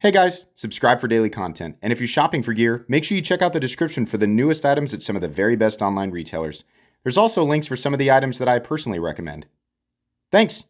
Hey guys, subscribe for daily content, and if you're shopping for gear, make sure you check out the description for the newest items at some of the very best online retailers. There's also links for some of the items that I personally recommend. Thanks!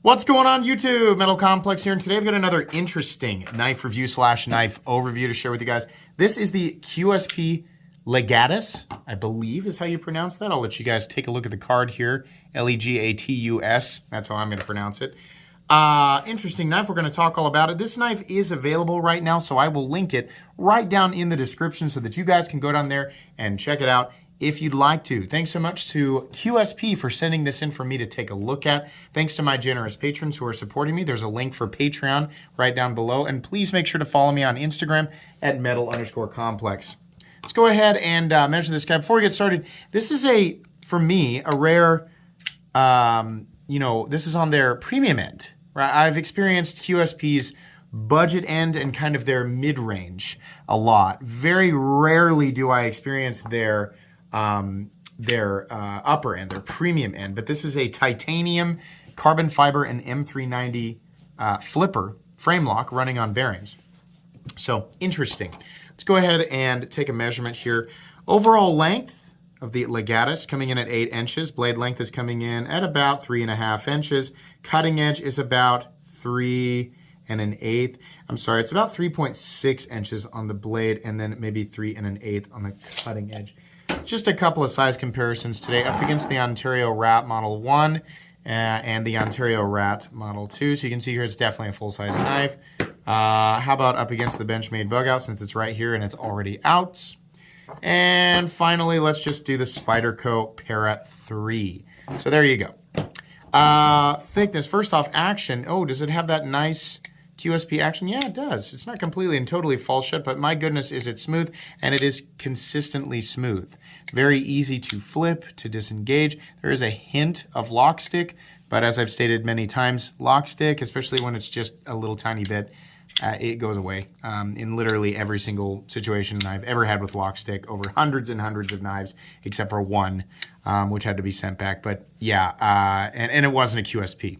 What's going on YouTube? Metal Complex here, and today I've got another interesting knife review / knife overview to share with you guys. This is the QSP Legatus, I believe is how you pronounce that. I'll let you guys take a look at the card here. Legatus, that's how I'm going to pronounce it. Interesting knife. We're going to talk all about it. This knife is available right now, so I will link it right down in the description so that you guys can go down there and check it out if you'd like to. Thanks so much to QSP for sending this in for me to take a look at. Thanks to my generous patrons who are supporting me. There's a link for Patreon right down below, and please make sure to follow me on Instagram at metal_complex. Let's go ahead and measure this guy. Before we get started, this is for me, a rare, this is on their premium end. Right, I've experienced QSP's budget end and kind of their mid-range a lot. Very rarely do I experience their upper end, their premium end. But this is a titanium, carbon fiber, and M390 flipper frame lock running on bearings. So interesting. Let's go ahead and take a measurement here. Overall length of the Legatus coming in at 8 inches. Blade length is coming in at about 3.5 inches. Cutting edge is about 3 1/8. I'm sorry, it's about 3.6 inches on the blade, and then maybe 3 1/8 on the cutting edge. Just a couple of size comparisons today up against the Ontario Rat Model 1 and the Ontario Rat Model 2. So you can see here it's definitely a full-size knife. How about up against the Benchmade Bug Out, since it's right here and it's already out? And finally, let's just do the Spyderco Para 3. So there you go. Thickness, first off, action. Oh, does it have that nice QSP action? Yeah, it does. It's not completely and totally false shut, but my goodness, is it smooth, and it is consistently smooth. Very easy to flip, to disengage. There is a hint of lock stick, but as I've stated many times, lock stick, especially when it's just a little tiny bit, it goes away in literally every single situation I've ever had with lock stick over hundreds and hundreds of knives, except for one, which had to be sent back. But yeah, and it wasn't a QSP.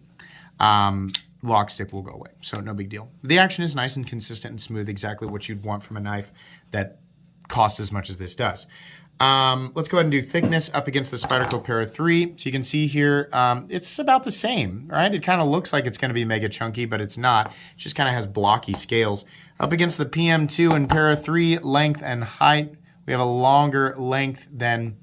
Lock stick will go away, so no big deal. The action is nice and consistent and smooth, exactly what you'd want from a knife that costs as much as this does. Let's go ahead and do thickness up against the Spyderco Para 3. So you can see here, it's about the same, right? It kind of looks like it's going to be mega chunky, but it's not. It just kind of has blocky scales. Up against the PM2 and Para 3, length and height, we have a longer length than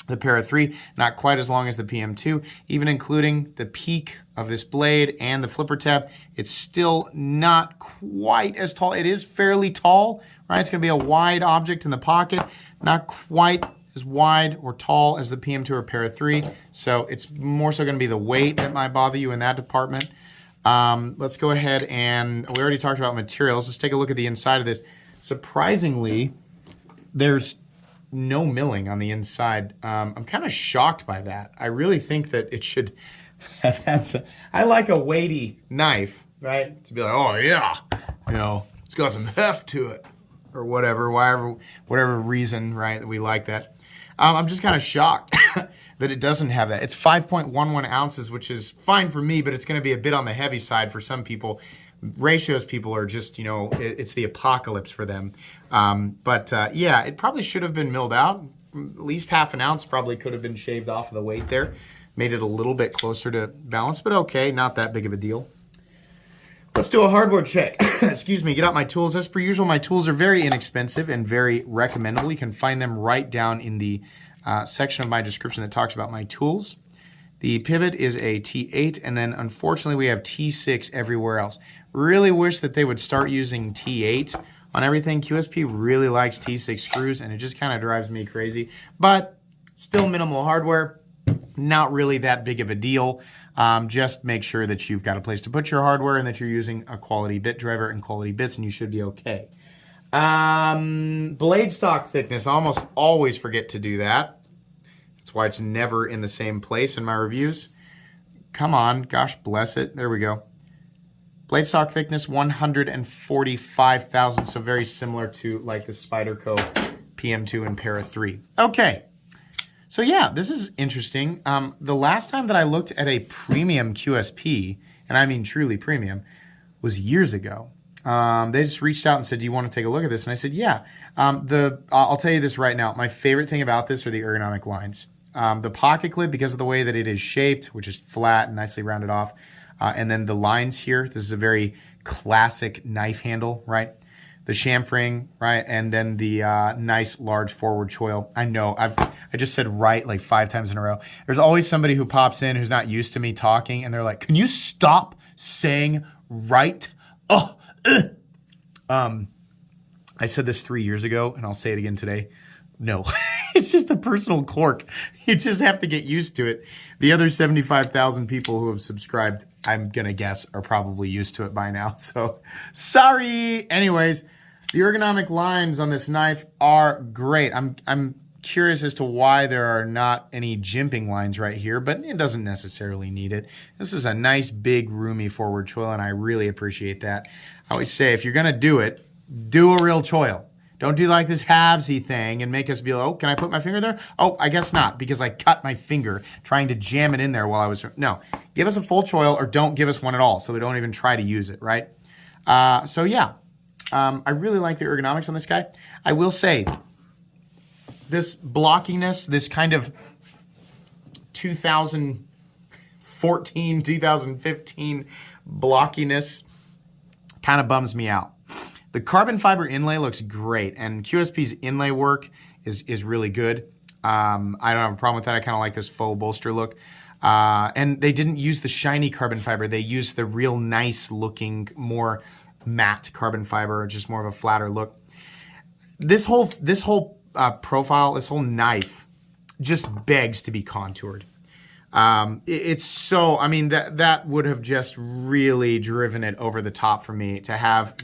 the Para 3, not quite as long as the PM2. Even including the peak of this blade and the flipper tab, it's still not quite as tall. It is fairly tall, right? It's going to be a wide object in the pocket. Not quite as wide or tall as the PM2 or Para 3, so it's more so going to be the weight that might bother you in that department. Let's go ahead and, we already talked about materials. Let's take a look at the inside of this. Surprisingly, there's no milling on the inside. I'm kind of shocked by that. I really think that it should have had some, I like a weighty knife, right? To be like, oh yeah, it's got some heft to it. Or whatever reason, right, that we like that. I'm just kind of shocked that it doesn't have that. It's 5.11 ounces, which is fine for me, but it's going to be a bit on the heavy side for some people. Ratios people are just, it's the apocalypse for them. Yeah, it probably should have been milled out. At least half an ounce probably could have been shaved off of the weight there. Made it a little bit closer to balance, but okay, not that big of a deal. Let's do a hardware check. Excuse me, get out my tools. As per usual, my tools are very inexpensive and very recommendable. You can find them right down in the section of my description that talks about my tools. The pivot is a T8, and then unfortunately we have T6 everywhere else. Really wish that they would start using T8 on everything. QSP really likes T6 screws, and it just kind of drives me crazy. But still minimal hardware, not really that big of a deal. Just make sure that you've got a place to put your hardware and that you're using a quality bit driver and quality bits, and you should be okay. Blade stock thickness, I almost always forget to do that. That's why it's never in the same place in my reviews. Come on, gosh bless it. There we go. Blade stock thickness, 145 thousandths, so very similar to like the Spyderco PM2 and Para 3. Okay. So yeah, this is interesting. The last time that I looked at a premium QSP, and I mean truly premium, was years ago. They just reached out and said, do you want to take a look at this? And I said, yeah. I'll tell you this right now. My favorite thing about this are the ergonomic lines. The pocket clip, because of the way that it is shaped, which is flat and nicely rounded off. And then the lines here, this is a very classic knife handle, right? The chamfering, right? And then the nice large forward choil. I know, I just said right like 5 times in a row. There's always somebody who pops in who's not used to me talking, and they're like, can you stop saying right? Oh, I said this 3 years ago, and I'll say it again today. No, it's just a personal quirk. You just have to get used to it. The other 75,000 people who have subscribed, I'm going to guess, are probably used to it by now. So, sorry. Anyways, the ergonomic lines on this knife are great. I'm curious as to why there are not any jimping lines right here, but it doesn't necessarily need it. This is a nice, big, roomy forward choil, and I really appreciate that. I always say, if you're going to do it, do a real choil. Don't do like this halvesy thing and make us be like, oh, can I put my finger there? Oh, I guess not, because I cut my finger trying to jam it in there while I was... No, give us a full choil or don't give us one at all so we don't even try to use it, right? So yeah, I really like the ergonomics on this guy. I will say, this blockiness, this kind of 2014, 2015 blockiness kind of bums me out. The carbon fiber inlay looks great, and QSP's inlay work is really good. I don't have a problem with that. I kind of like this faux bolster look. And they didn't use the shiny carbon fiber. They used the real nice looking, more matte carbon fiber, just more of a flatter look. This whole profile, this whole knife just begs to be contoured. It's so, I mean, that would have just really driven it over the top for me to have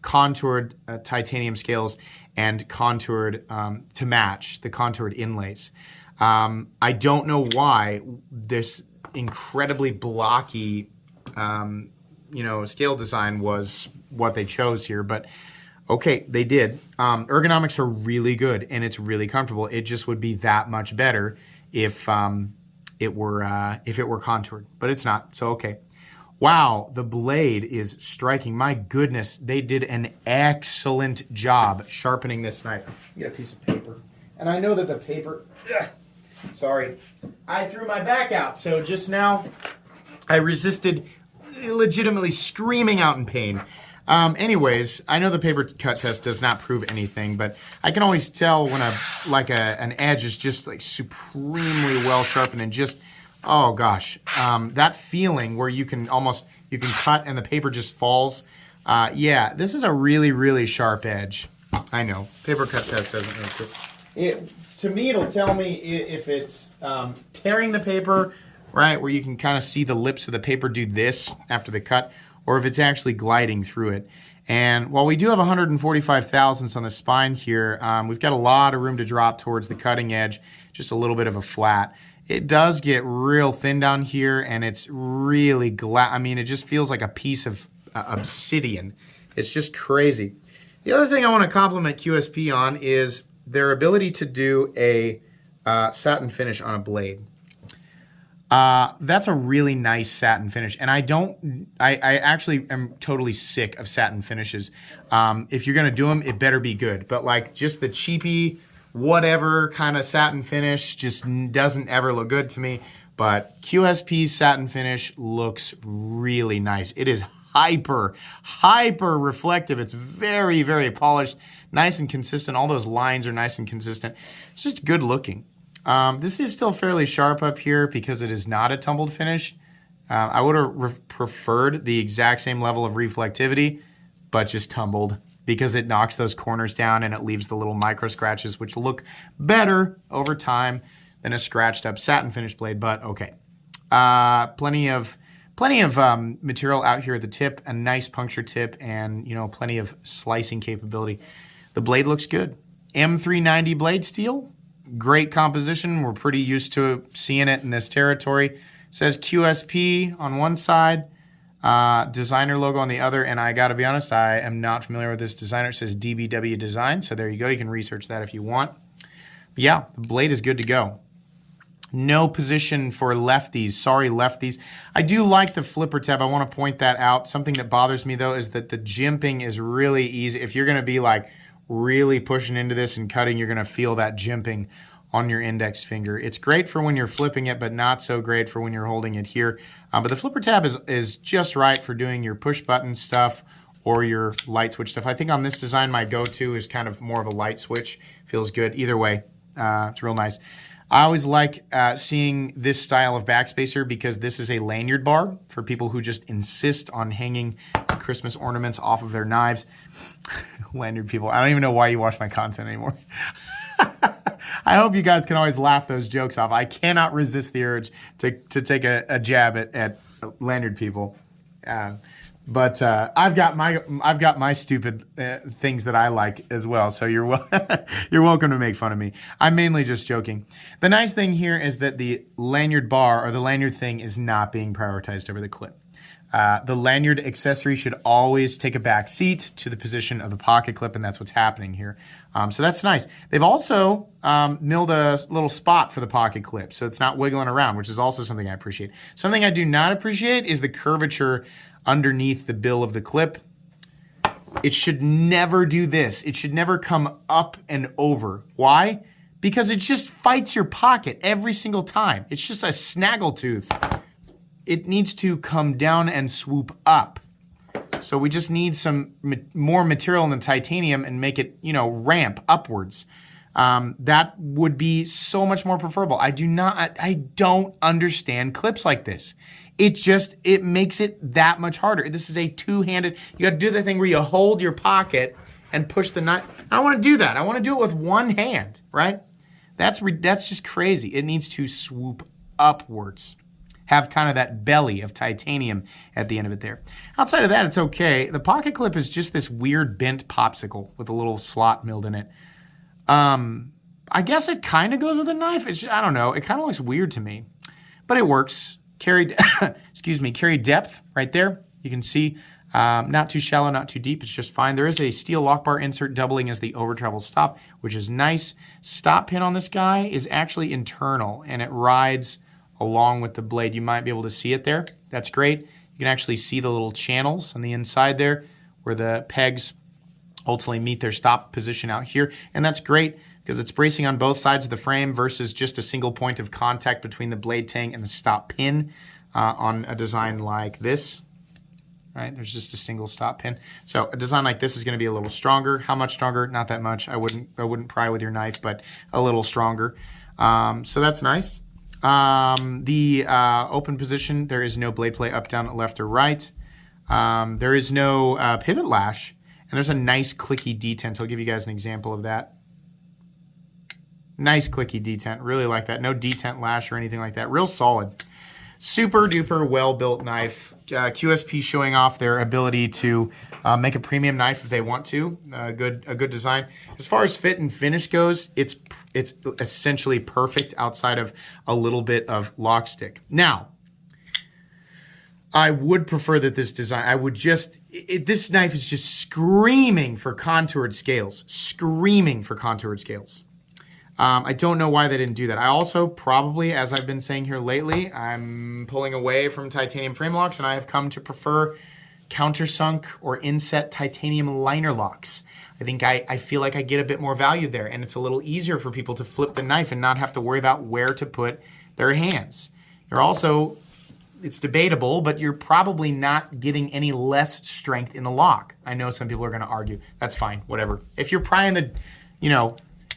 contoured titanium scales and contoured to match the contoured inlays. I don't know why this incredibly blocky, scale design was what they chose here, but okay, they did. Ergonomics are really good and it's really comfortable. It just would be that much better if it were contoured, but it's not, so okay. Wow, the blade is striking. My goodness, they did an excellent job sharpening this knife. Get a piece of paper. And I know that the paper, sorry, I threw my back out, so just now I resisted legitimately screaming out in pain. Anyways, I know the paper cut test does not prove anything, but I can always tell when an edge is just like supremely well sharpened and just, oh gosh, that feeling where you can cut and the paper just falls. Yeah, this is a really, really sharp edge. I know, paper cut test doesn't really prove. To me, it'll tell me if it's tearing the paper, right, where you can kind of see the lips of the paper do this after the cut, or if it's actually gliding through it. And while we do have 145 thousandths on the spine here, we've got a lot of room to drop towards the cutting edge, just a little bit of a flat. It does get real thin down here, and it's really I mean, it just feels like a piece of obsidian. It's just crazy. The other thing I want to compliment QSP on is their ability to do a satin finish on a blade. That's a really nice satin finish, and I actually am totally sick of satin finishes. If you're gonna do them, it better be good, but like just the cheapy whatever kind of satin finish just doesn't ever look good to me. But QSP's satin finish looks really nice. It is hyper reflective. It's very, very polished, nice and consistent. All those lines are nice and consistent. It's just good looking. This is still fairly sharp up here because it is not a tumbled finish. I would have preferred the exact same level of reflectivity, but just tumbled because it knocks those corners down and it leaves the little micro scratches, which look better over time than a scratched up satin finish blade, but okay. Plenty of material out here at the tip, a nice puncture tip, and plenty of slicing capability. The blade looks good. M390 blade steel. Great composition. We're pretty used to seeing it in this territory. It says QSP on one side, designer logo on the other, and I gotta be honest, I am not familiar with this designer. It says DBW Design, so there you go. You can research that if you want. But yeah, the blade is good to go. No position for lefties. Sorry, lefties. I do like the flipper tab. I want to point that out. Something that bothers me, though, is that the jimping is really easy. If you're going to be like really pushing into this and cutting, you're going to feel that jimping on your index finger. It's great for when you're flipping it, but not so great for when you're holding it here. But the flipper tab is just right for doing your push button stuff or your light switch stuff. I think on this design, my go-to is kind of more of a light switch. Feels good. Either way, it's real nice. I always like seeing this style of backspacer because this is a lanyard bar for people who just insist on hanging Christmas ornaments off of their knives. Lanyard people. I don't even know why you watch my content anymore. I hope you guys can always laugh those jokes off. I cannot resist the urge to take a jab at lanyard people. But I've got my stupid things that I like as well. So you're welcome to make fun of me. I'm mainly just joking. The nice thing here is that the lanyard bar or the lanyard thing is not being prioritized over the clip. The lanyard accessory should always take a back seat to the position of the pocket clip, and that's what's happening here. So that's nice. They've also milled a little spot for the pocket clip, so it's not wiggling around, which is also something I appreciate. Something I do not appreciate is the curvature underneath the bill of the clip. It should never do this. It should never come up and over. Why? Because it just fights your pocket every single time. It's just a snaggletooth. It needs to come down and swoop up. So we just need some more material in the titanium and make it, ramp upwards. That would be so much more preferable. I don't understand clips like this. It makes it that much harder. This is a two-handed, you got to do the thing where you hold your pocket and push the knife. I don't want to do that. I want to do it with one hand, right? That's just crazy. It needs to swoop upwards. Have kind of that belly of titanium at the end of it there. Outside of that, it's okay. The pocket clip is just this weird bent popsicle with a little slot milled in it. I guess it kind of goes with a knife. I don't know. It kind of looks weird to me, but it works. Carry depth right there. You can see not too shallow, not too deep. It's just fine. There is a steel lock bar insert doubling as the over travel stop, which is nice. Stop pin on this guy is actually internal, and it rides along with the blade. You might be able to see it there. That's great. You can actually see the little channels on the inside there where the pegs ultimately meet their stop position out here. And that's great because it's bracing on both sides of the frame versus just a single point of contact between the blade tang and the stop pin on a design like this. Right, there's just a single stop pin. So a design like this is going to be a little stronger. How much stronger? Not that much. I wouldn't pry with your knife, but a little stronger. So that's nice. The open position, there is no blade play up, down, left, or right. There is no pivot lash, and there's a nice clicky detent. I'll give you guys an example of that. Nice clicky detent. Really like that. No detent lash or anything like that. Real solid. Super duper well-built knife. QSP showing off their ability to make a premium knife if they want to. A good design. As far as fit and finish goes, it's essentially perfect outside of a little bit of lock stick. Now, I would prefer that this design, this knife is just screaming for contoured scales. Screaming for contoured scales. I don't know why they didn't do that. I also probably, as I've been saying here lately, I'm pulling away from titanium frame locks, and I have come to prefer countersunk or inset titanium liner locks. I think I feel like I get a bit more value there, and it's a little easier for people to flip the knife and not have to worry about where to put their hands. You're also, it's debatable, but you're probably not getting any less strength in the lock. I know some people are going to argue. That's fine, whatever. If you're prying the,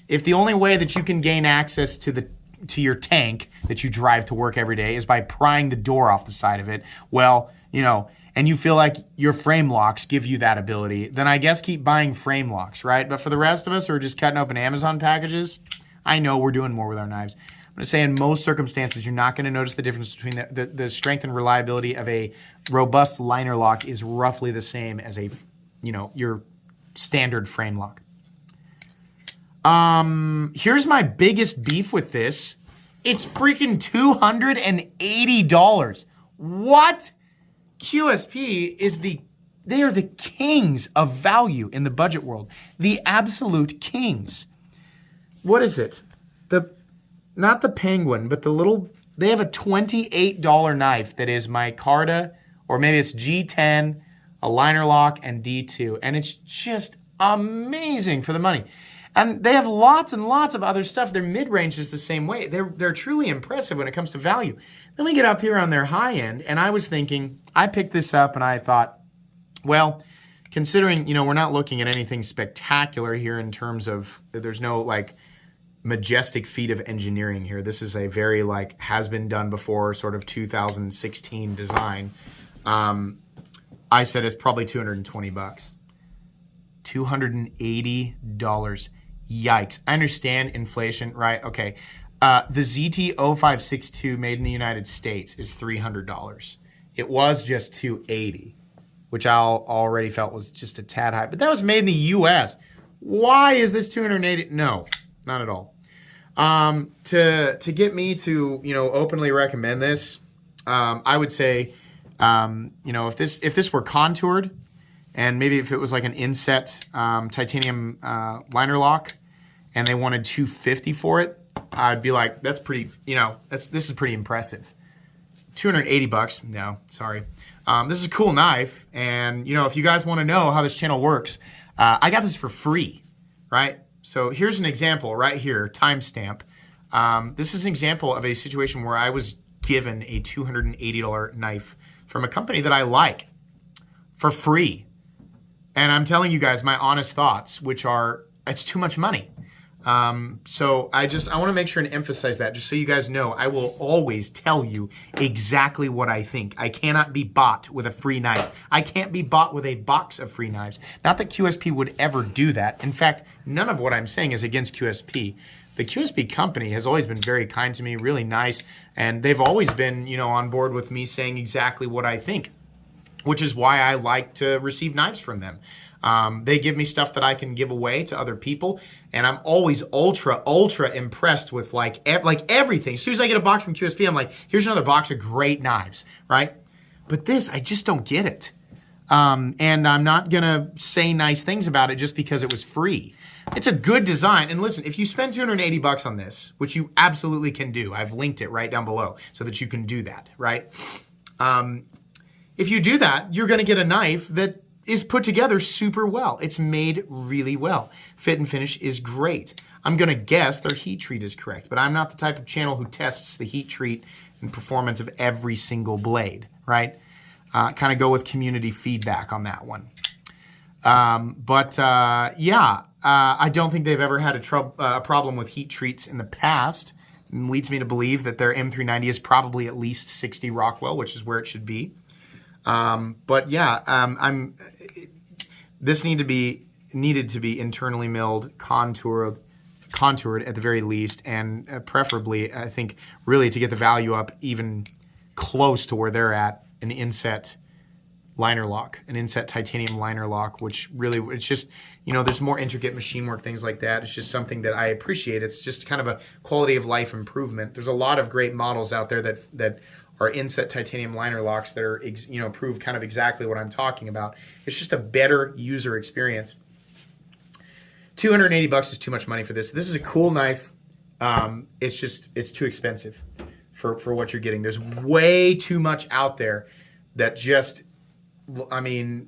if the only way that you can gain access to your tank that you drive to work every day is by prying the door off the side of it, well, and you feel like your frame locks give you that ability, then I guess keep buying frame locks, right? But for the rest of us who are just cutting open Amazon packages, I know we're doing more with our knives. I'm going to say in most circumstances, you're not going to notice the difference between the strength and reliability of a robust liner lock is roughly the same as your standard frame lock. Here's my biggest beef with this. It's freaking $280. What? QSP they are the kings of value in the budget world. The absolute kings. What is it? not the Penguin, but the little, they have a $28 knife that is micarta, or maybe it's G10, a liner lock, and D2. And it's just amazing for the money. And they have lots and lots of other stuff. Their mid-range is the same way. They're truly impressive when it comes to value. Then we get up here on their high end, and I was thinking, I picked this up and I thought, well, considering, we're not looking at anything spectacular here in terms of, there's no like majestic feat of engineering here. This is a very like has been done before sort of 2016 design. I said it's probably 220 bucks. $280. Yikes. I understand inflation, right? Okay. The ZT0562 made in the United States is $300. It was just $280, which I already felt was just a tad high. But that was made in the US. Why is this $280? No, not at all. To get me to, openly recommend this, I would say, if this were contoured, and maybe if it was like an inset titanium liner lock, and they wanted $250 for it, I'd be like, that's pretty, this is pretty impressive. $280? No, sorry. This is a cool knife, and if you guys want to know how this channel works, I got this for free, right? So here's an example right here, timestamp. This is an example of a situation where I was given a $280 knife from a company that I like for free. And I'm telling you guys my honest thoughts, which are, it's too much money. So I want to make sure and emphasize that, just so you guys know, I will always tell you exactly what I think. I cannot be bought with a free knife. I can't be bought with a box of free knives. Not that QSP would ever do that. In fact, none of what I'm saying is against QSP. The QSP company has always been very kind to me, really nice, and they've always been, on board with me saying exactly what I think, which is why I like to receive knives from them. They give me stuff that I can give away to other people, and I'm always ultra impressed with like everything. As soon as I get a box from QSP, I'm like, here's another box of great knives, right? But this, I just don't get it. And I'm not gonna say nice things about it just because it was free. It's a good design, and listen, if you spend 280 bucks on this, which you absolutely can do, I've linked it right down below so that you can do that, right? If you do that, you're gonna get a knife that is put together super well. It's made really well. Fit and finish is great. I'm gonna guess their heat treat is correct, but I'm not the type of channel who tests the heat treat and performance of every single blade, right? Kind of go with community feedback on that one. I don't think they've ever had a problem with heat treats in the past. It leads me to believe that their M390 is probably at least 60 Rockwell, which is where it should be. This needed to be internally milled, contoured at the very least, and preferably, I think, really to get the value up even close to where they're at, an inset liner lock, an inset titanium liner lock, which really, it's just, there's more intricate machine work, things like that. It's just something that I appreciate. It's just kind of a quality of life improvement. There's a lot of great models out there that are inset titanium liner locks that are, prove kind of exactly what I'm talking about. It's just a better user experience. 280 bucks is too much money for this. This is a cool knife. It's too expensive for what you're getting. There's way too much out there that just, they're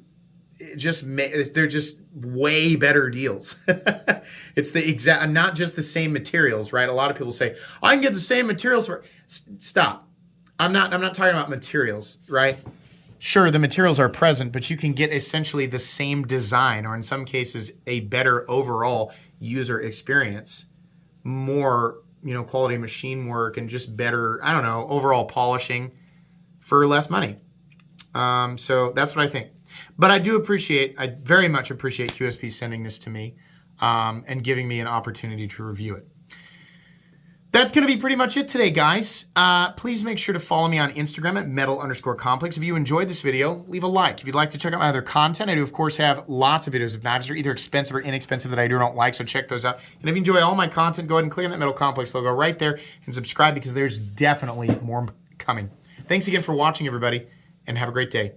just way better deals. It's the exact, not just the same materials, right? A lot of people say, I can get the same materials for, stop. I'm not talking about materials, right? Sure, the materials are present, but you can get essentially the same design, or in some cases, a better overall user experience, more, quality machine work, and just better, overall polishing for less money. So that's what I think. But I very much appreciate QSP sending this to me and giving me an opportunity to review it. That's going to be pretty much it today, guys. Please make sure to follow me on Instagram at metal_complex. If you enjoyed this video, leave a like. If you'd like to check out my other content, I do, of course, have lots of videos of knives that are either expensive or inexpensive that I do or don't like, so check those out. And if you enjoy all my content, go ahead and click on that Metal Complex logo right there and subscribe, because there's definitely more coming. Thanks again for watching, everybody, and have a great day.